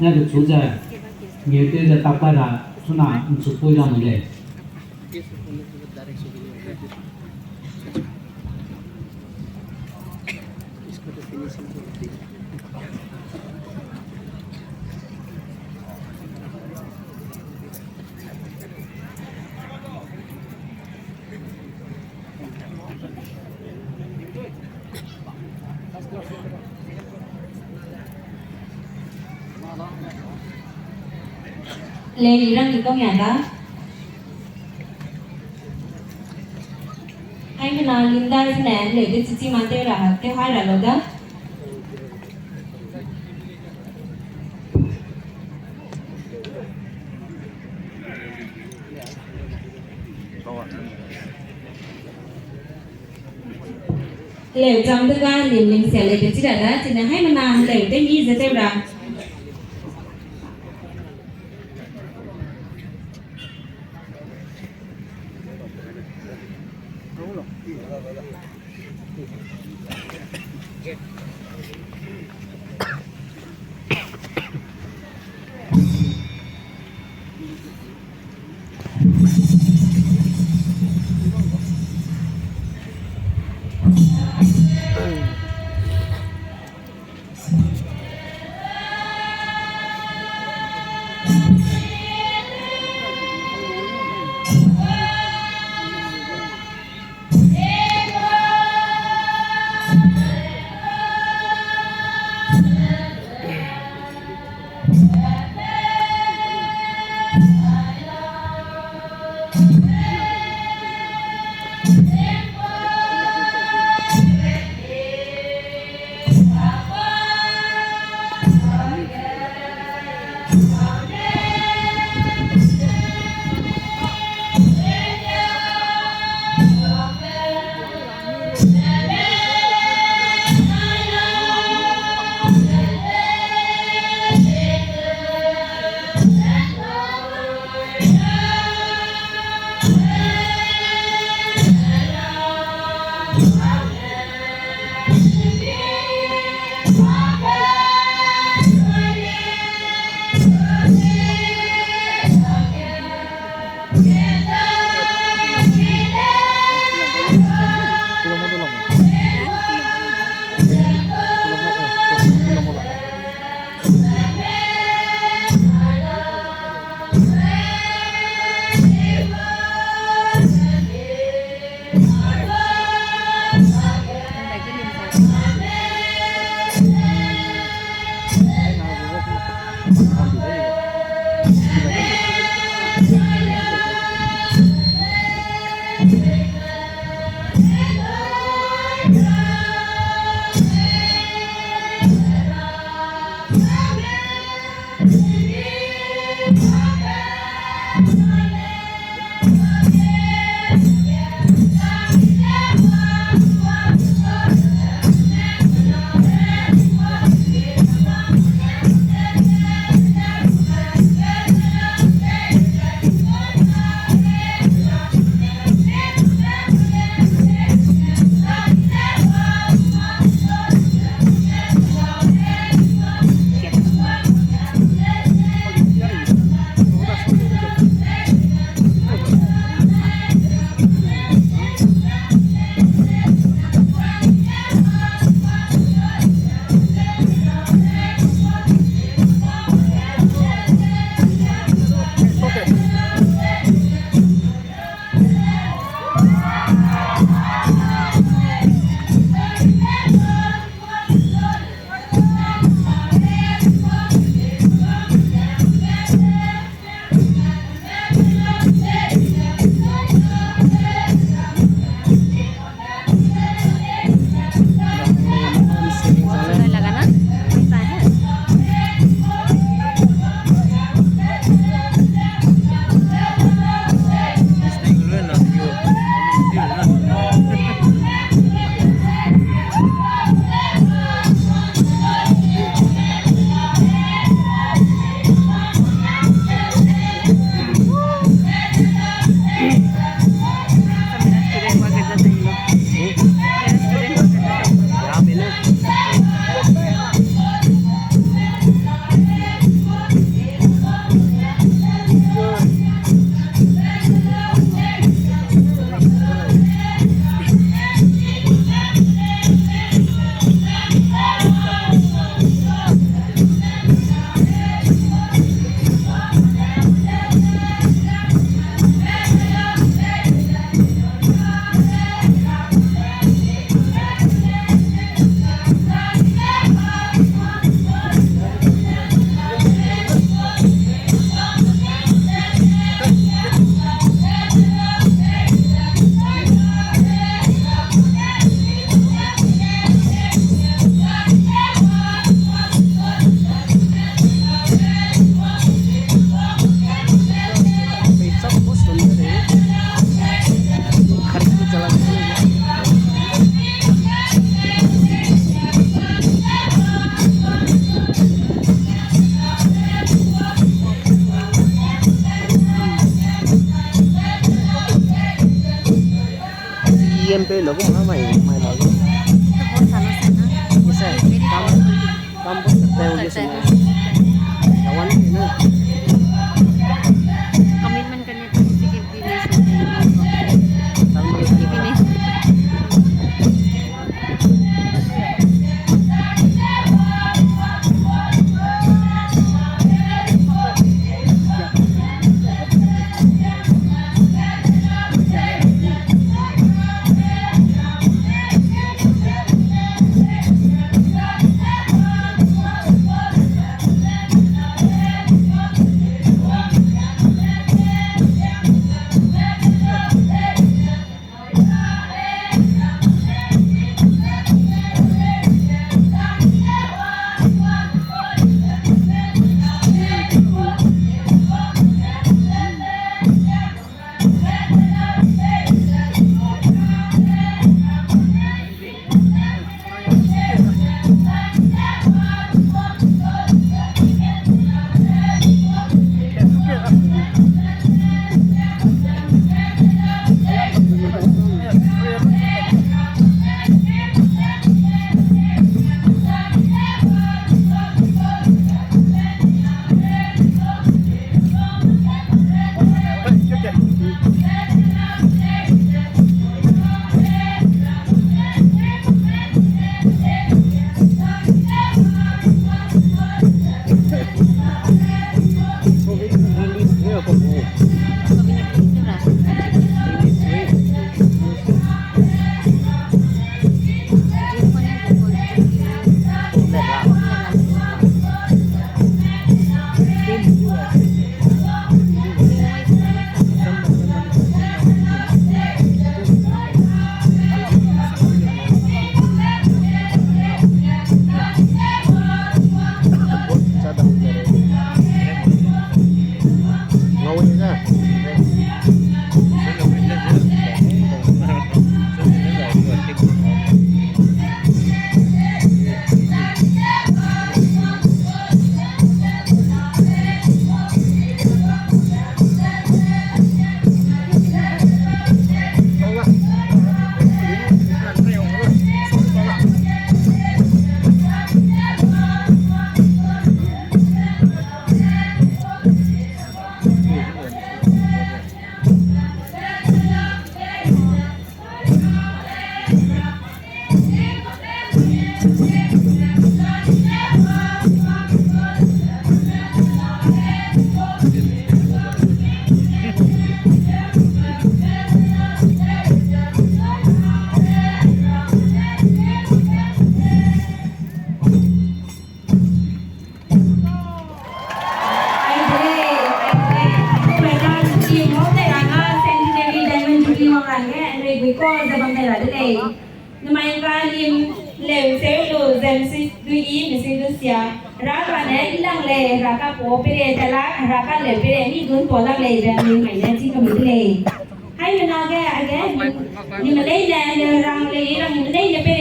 那个主宰面对着大巴拉出纳是不让你来。Lê răng thì công nhận đó anh cái nào liên đai thế này để cái chị mà tiêu là tiêu hai là rồi đó lều trong thứ ba liền mình sẽ lấy cái chỉ là đó chỉ là hai mà nào lều tên gì sẽ tiêu là GMP lo cũng mai mai lo bisa kampus terteu di sini kawan ini komitmen kan itu bikin ini lều xéo lù dèm si duy ý mình xin được xia ra cả này lăng lề ra cả bố bê đề ta lá ra cả lều bê đề ní gún bố lăng lề ra mình mày ra chỉ có mình lề hay mình nói cái nhưng mà lấy là răng lề răng lấy là bê